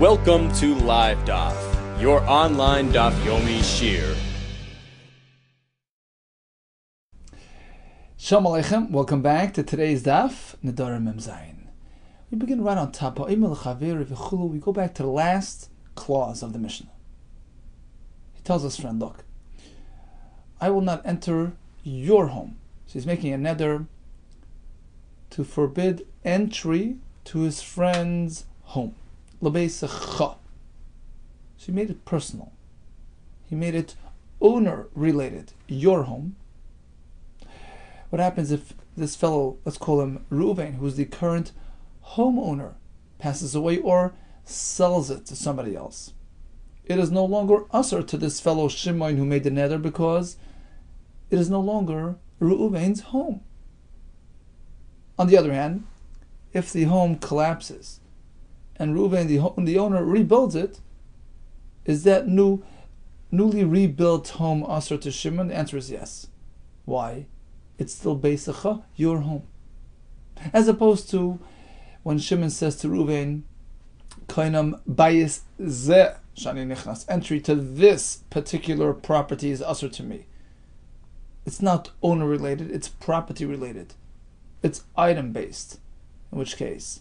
Welcome to Live Daf, your online Daf Yomi Shir. Shalom Aleichem, welcome back to today's Daf, Nedarim Mem Zayin. We begin right on top. We go back to the last clause of the Mishnah. He tells his friend, look, I will not enter your home. So he's making a neder to forbid entry to his friend's home. So he made it personal. He made it owner-related. Your home. What happens if this fellow, let's call him Reuven, who's the current homeowner, passes away or sells it to somebody else? It is no longer usher to this fellow Shimon who made the neder because it is no longer Reuven's home. On the other hand, if the home collapses and Reuven, the owner, rebuilds it, is that newly rebuilt home usher to Shimon? The answer is yes. Why? It's still Beisacha, your home. As opposed to when Shimon says to Reuven, Kainam bayis ze shani nichnas, entry to this particular property is usher to me. It's not owner related, it's property related. It's item based. In which case,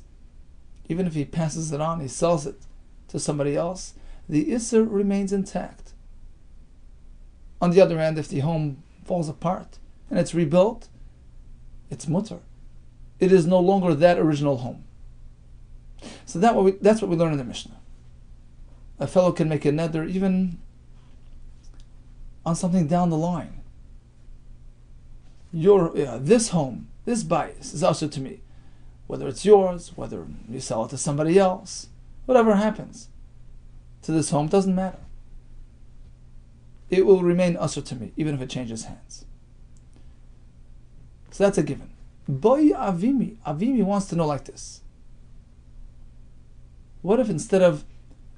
even if he passes it on, he sells it to somebody else, the Isser remains intact. On the other hand, if the home falls apart and it's rebuilt, it's mutter. It is no longer that original home. So that's what we learn in the Mishnah. A fellow can make a neder even on something down the line. This home, this bias is also to me. Whether it's yours, whether you sell it to somebody else, whatever happens to this home, doesn't matter. It will remain usher to me, even if it changes hands. So that's a given. Boy Avimi. Avimi wants to know like this. What if instead of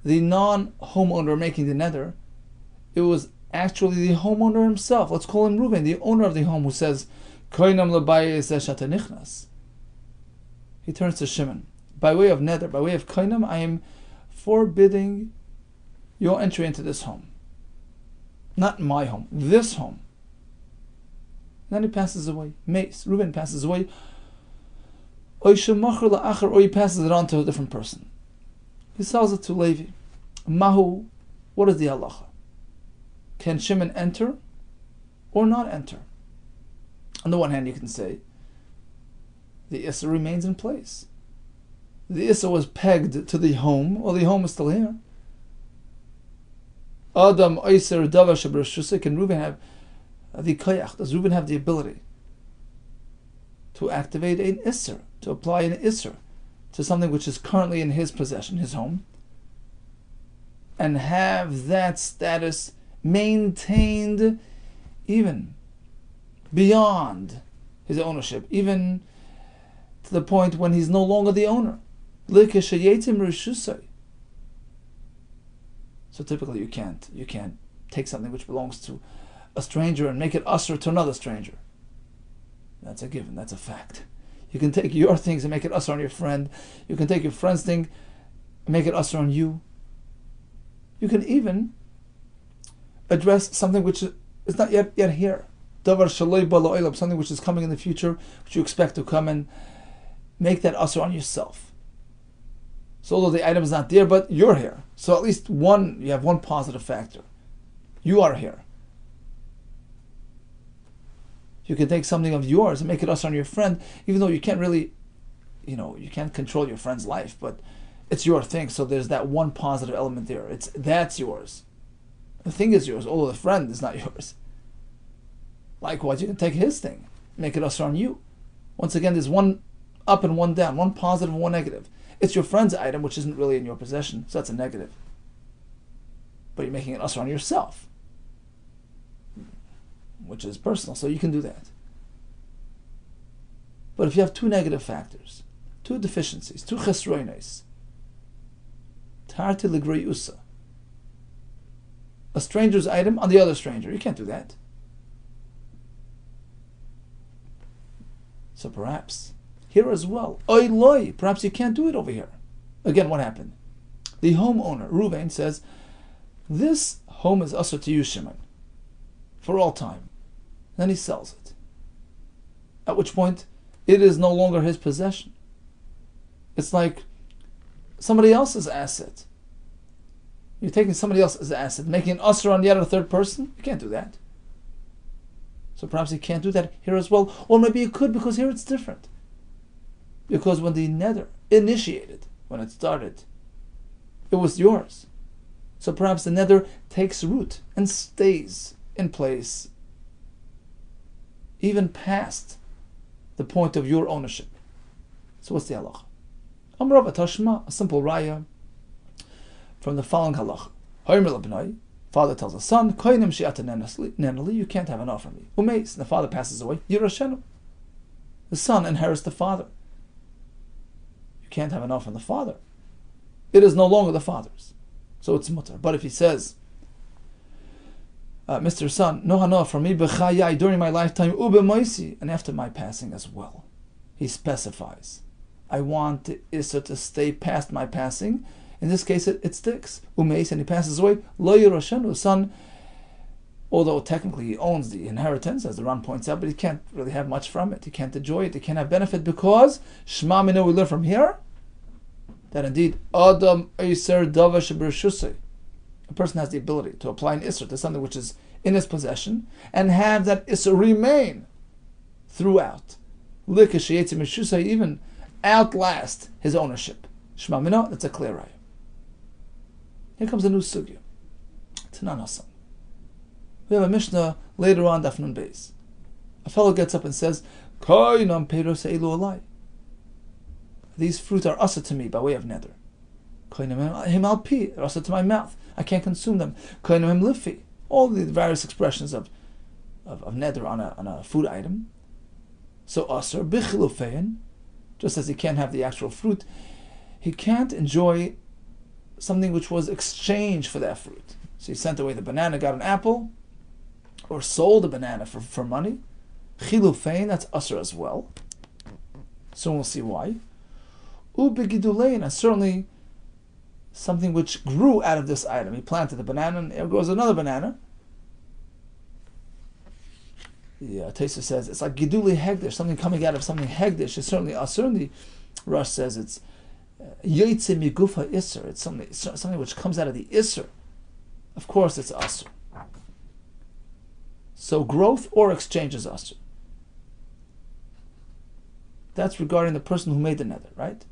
the non-homeowner making the neder, it was actually the homeowner himself? Let's call him Reuven, the owner of the home, who says, Koinam lebayis shata nichnas. He turns to Shimon. By way of neder, by way of koinam, I am forbidding your entry into this home. Not my home, this home. And then he passes away. Reuven passes away. Or he passes it on to a different person. He sells it to Levi. Mahu, what is the halacha? Can Shimon enter or not enter? On the one hand, you can say, the Issa remains in place. The Issa was pegged to the home, or the home is still here. Adam Oyser Dava Shabrashusik, can Reuven have the koyach? Does Reuven have the ability to activate an Isser, to apply an Isser to something which is currently in his possession, his home, and have that status maintained even beyond his ownership, even to the point when he's no longer the owner? So typically you can't take something which belongs to a stranger and make it usher to another stranger. That's a given, that's a fact. You can take your things and make it usher on your friend. You can take your friend's thing and make it usher on you. You can even address something which is not yet here. Davar shaloi ba la'olam, something which is coming in the future, which you expect to come, and make that usher on yourself. So although the item is not there, but you're here. So at least you have one positive factor. You are here. You can take something of yours and make it usher on your friend, even though you can't really, you can't control your friend's life, but it's your thing. So there's that one positive element there. That's yours. The thing is yours, although the friend is not yours. Likewise, you can take his thing, make it usher on you. Once again, there's one up and one down, one positive and one negative. It's your friend's item, which isn't really in your possession, so that's a negative. But you're making it usher on yourself, which is personal, so you can do that. But if you have two negative factors, two deficiencies, two chesroines, tarti legrei usa, a stranger's item on the other stranger, you can't do that. So perhaps here as well, oy loy, perhaps you can't do it over here. Again, what happened? The homeowner, Ruvain, says, this home is usher to you, Shimon, for all time. Then he sells it. At which point, it is no longer his possession. It's like somebody else's asset. You're taking somebody else's asset, making an usher on the other third person. You can't do that. So perhaps you can't do that here as well. Or maybe you could, because here it's different. Because when the neder initiated, when it started, it was yours. So perhaps the neder takes root and stays in place even past the point of your ownership. So what's the halacha? Amar Rav Tashma, a simple raya from the following halacha. Father tells the son, you can't have enough from me. Umeis, the father passes away, Yerashenu. The son inherits the father. You can't have enough from the father. It is no longer the father's. So it's mutter. But if he says, Mr. Son, no hana from me b'chayai during my lifetime, ubemoisi, and after my passing as well. He specifies, I want the Isser to stay past my passing. In this case, it sticks. Umeis, and he passes away. Lo Yeroshenu, the son, although technically he owns the inheritance, as the Ran points out, but he can't really have much from it. He can't enjoy it. He can't have benefit because Shema Minu, we learn from here that indeed Adam Iser Dava Shebershusei, a person has the ability to apply an Isser to something which is in his possession and have that Isser remain throughout. Even outlast his ownership. Shema Minu, that's a clear raya. Here comes a new sugya. Tanan Hasan. We have a Mishnah later on, Daf Nun Beis. A fellow gets up and says, Koinam Peiros Eilu Alai. These fruit are asa to me by way of neder. Koinam him al pi, they're asa to my mouth. I can't consume them. Koinam him lifi. All the various expressions of neder on a food item. So asar bichilufein, just as he can't have the actual fruit, he can't enjoy something which was exchanged for that fruit. So he sent away the banana, got an apple, or sold a banana for money. Chilufein, that's asar as well. Soon we'll see why. Ubegidulein, and certainly something which grew out of this item. He planted the banana, and there goes another banana. The Taisa says it's like giduli hegdish, something coming out of something hegdish. It's certainly asur. The Rush says it's yoytze migufa isser. It's something which comes out of the isser. Of course, it's asur. So growth or exchange is asur. That's regarding the person who made the neder, right?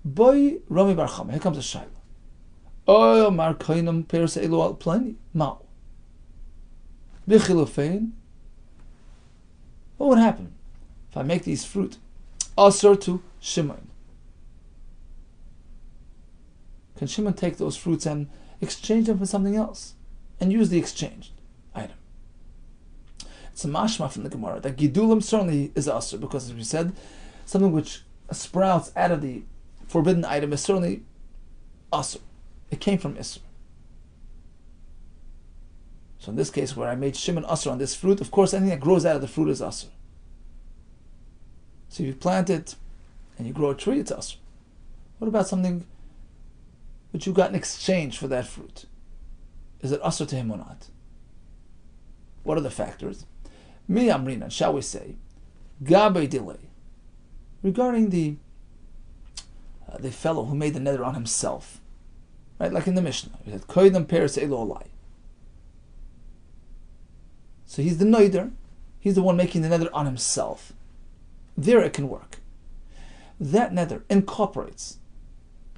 Boy Rami Bar Chama, here comes a shayla. Oh, Mar Koinam Peres Elu Al Plani Mao. Bichilufein. What would happen if I make these fruit asur to Shimon? Can Shimon take those fruits and exchange them for something else and use the exchanged item? It's a mashma from the Gemara that gidulim certainly is asur because, as we said, something which sprouts out of the forbidden item is certainly asur. It came from isur. So in this case, where I made Shimon asur on this fruit, of course, anything that grows out of the fruit is asur. So if you plant it and you grow a tree, it's asur. What about something which you got in exchange for that fruit? Is it asur to him or not? What are the factors? Mi amrinan, shall we say, gabe delay, regarding the fellow who made the neder on himself, right? Like in the Mishnah, we said koydam peres elo olai. So he's the neder, he's the one making the neder on himself. There it can work. That neder incorporates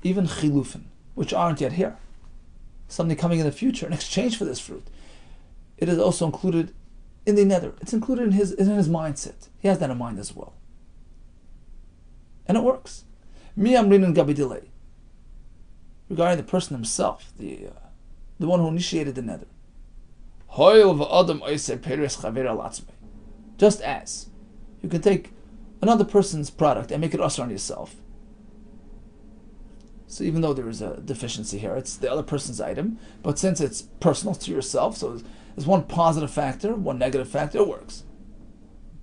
even chilufin, which aren't yet here, something coming in the future in exchange for this fruit. It is also included in the neder. It's included in his mindset. He has that in mind as well, and it works. Mi amrin gabi delay, regarding the person himself, the one who initiated the neder. Just as you can take another person's product and make it asur on yourself. So even though there is a deficiency here, it's the other person's item, but since it's personal to yourself, so there's one positive factor, one negative factor, it works.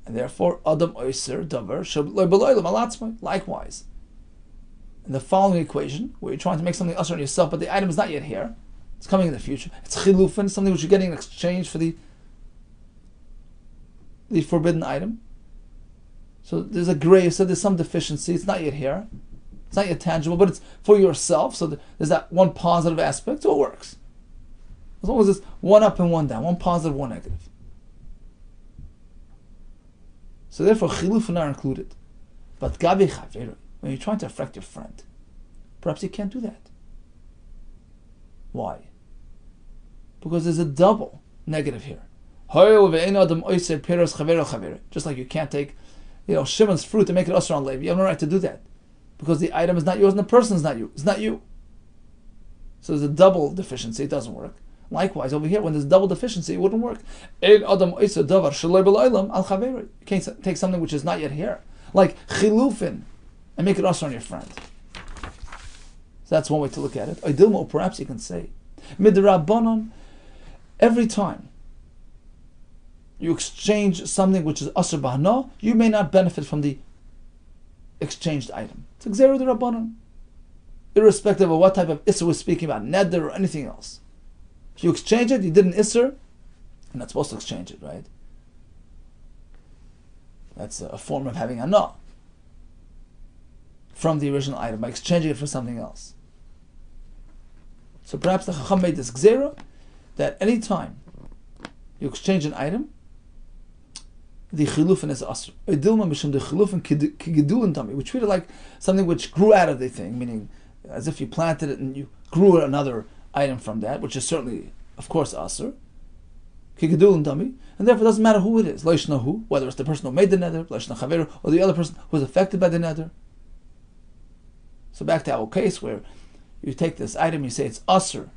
And therefore, Adam Oyser Davar Likewise, in the following equation, where you're trying to make something usher on yourself, but the item is not yet here, it's coming in the future. It's chilufin, something which you're getting in exchange for the forbidden item. So there's a gray, so there's some deficiency, it's not yet here, it's not yet tangible, but it's for yourself, so there's that one positive aspect, so it works. As long as it's one up and one down, one positive, one negative. So therefore, chilufin are included. But gabi chaveru, when you're trying to affect your friend, perhaps you can't do that. Why? Because there's a double negative here. Just like you can't take, Shimon's fruit and make it usher on Levi. You have no right to do that. Because the item is not yours and the person is not you. It's not you. So there's a double deficiency, it doesn't work. Likewise, over here, when there's double deficiency, it wouldn't work. You can't take something which is not yet here, like chilufin, and make it usher on your friend. So that's one way to look at it. Or perhaps you can say, midrabanan, every time you exchange something which is usher bahana, you may not benefit from the exchanged item. It's gzera d'Rabbanan, irrespective of what type of isser we're speaking about, neder or anything else. If you exchange it, you did an isser, you're not supposed to exchange it, right? That's a form of having anah from the original item by exchanging it for something else. So perhaps the Chacham made this gzera that any time you exchange an item, the chilufin is asr. Idilma mishum the chilufin kigidulin dami. We treat it like something which grew out of the thing, meaning as if you planted it and you grew another item from that, which is certainly, of course, asr. Kigidulin dami, and therefore it doesn't matter who it is. Leishna who, whether it's the person who made the neder, leishna chaveru, or the other person who was affected by the neder. So back to our case where you take this item, you say it's asr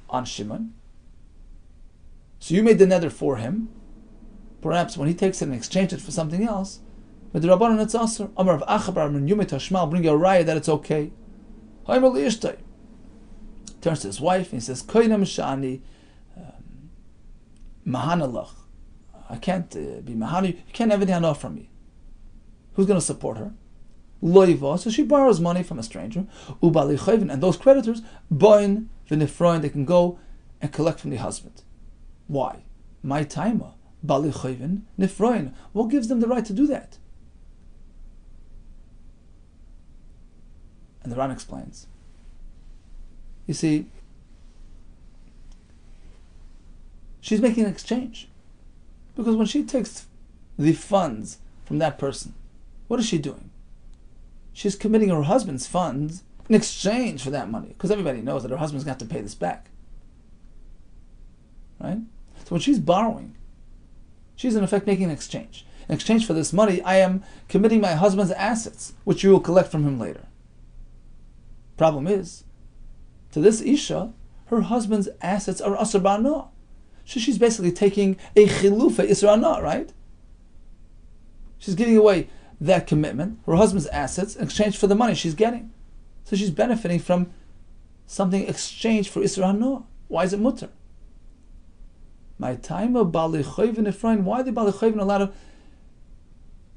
on Shimon. So you made the neder for him. Perhaps when he takes it and exchanges it for something else, with the Rabbanan it's asr. Amar of Achabar, Yumet Hashmal, bring you a raya that it's okay. Turns to his wife and he says, Koinam Shani Mahanalach. I can't be Mahani, you can't have any hana from me. Who's going to support her? Loiva, so she borrows money from a stranger. Ubali Chayvin, and those creditors, Boin Vinifroin, they can go and collect from the husband. Why? My taima. Bali Chayvin, Nifroin. What gives them the right to do that? And the Ran explains. You see, she's making an exchange. Because when she takes the funds from that person, what is she doing? She's committing her husband's funds in exchange for that money. Because everybody knows that her husband's going to have to pay this back. Right? So when she's borrowing, she's in effect making an exchange. In exchange for this money, I am committing my husband's assets, which you will collect from him later. Problem is, to this Isha, her husband's assets are asr ba'ana. So she's basically taking a chilufa isra, right? She's giving away that commitment, her husband's assets, in exchange for the money she's getting. So she's benefiting from something exchanged for isra. Why is it mutter? My time of Bali Chayvin Ephraim, why are the Bali Chayvin allowed to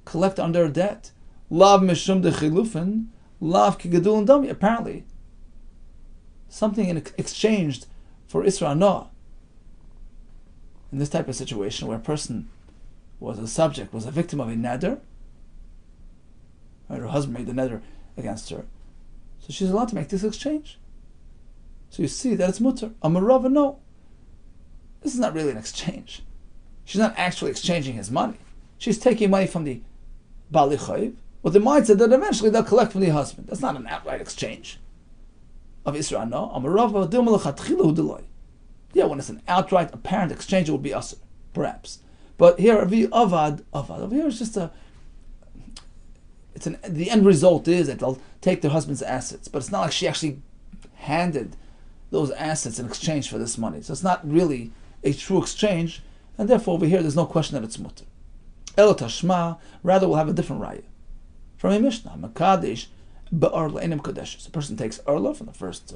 collect on their debt? Lav Mishum de Chilufin, Lav Kigadul and Dami. Apparently, something in exchanged for Isra. In this type of situation where a person was a subject, was a victim of a neder, right, her husband made the neder against her, so she's allowed to make this exchange. So you see that it's mutter. Amarava, no. This is not really an exchange. She's not actually exchanging his money. She's taking money from the Bali Chayv with the mindset that eventually they'll collect from the husband. That's not an outright exchange of Isra. No. Amarava, yeah, when it's an outright, apparent exchange, it would be asr, perhaps. But here, avad. Over here, it's just the end result is that they'll take their husband's assets, but it's not like she actually handed those assets in exchange for this money. So it's not really a true exchange, and therefore over here, there's no question that it's mutter. Elo tashma, rather we'll have a different raya from a Mishnah. Makadesh ba'ar le'enim kodesh. So a person takes erla from the first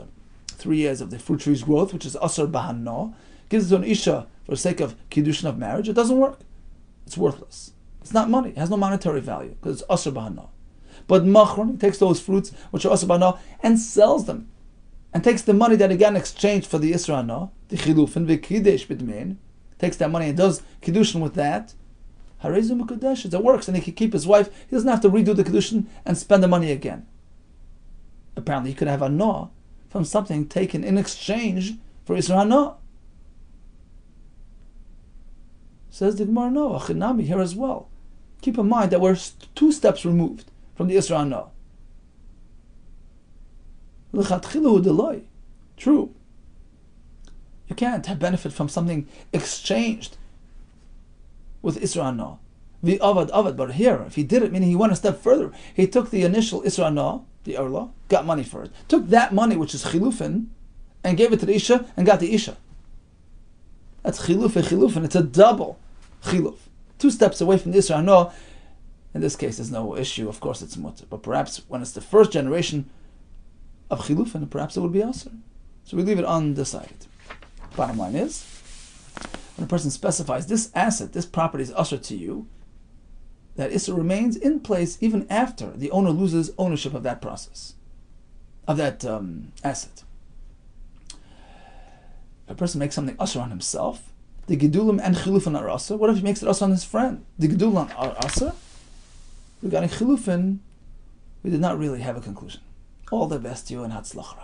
3 years of the fruit tree's growth, which is asar bahana, gives it to an isha for the sake of kiddushin of marriage. It doesn't work. It's worthless. It's not money. It has no monetary value because it's asar bahana. But machron, he takes those fruits which are also bana and sells them, and takes the money that he got in exchange for the Isra Hana, the chilufin v'kidesh b'dmein, takes that money and does kiddushin with that. Harezu mekadesh, it works, and he can keep his wife. He doesn't have to redo the kiddushin and spend the money again. Apparently, he could have a no from something taken in exchange for Isra Hana. Says the Gemara, no, achinami here as well. Keep in mind that we're 2 steps removed from the Isra Hana. L'chatchilu deloi. True. You can't have benefit from something exchanged with Isra Hana. The avad, but here, if he did it, meaning he went a step further, he took the initial Isra Hana, the Erla, got money for it, took that money, which is chilufin, and gave it to the Isha, and got the Isha. That's chilufin, it's a double chiluf. 2 steps away from the Isra Hana. In this case, there's no issue, of course it's mutter, but perhaps when it's the first generation of chilufin, perhaps it would be asr. So we leave it undecided. Bottom line is, when a person specifies this asset, this property is asr to you, that Isra remains in place even after the owner loses ownership of that process, of that asset. If a person makes something asr on himself, the gedulim and chilufin are asr. What if he makes it asr on his friend? The gedulim are asr. Regarding chilufin, we did not really have a conclusion. All the best to you and hatzlach.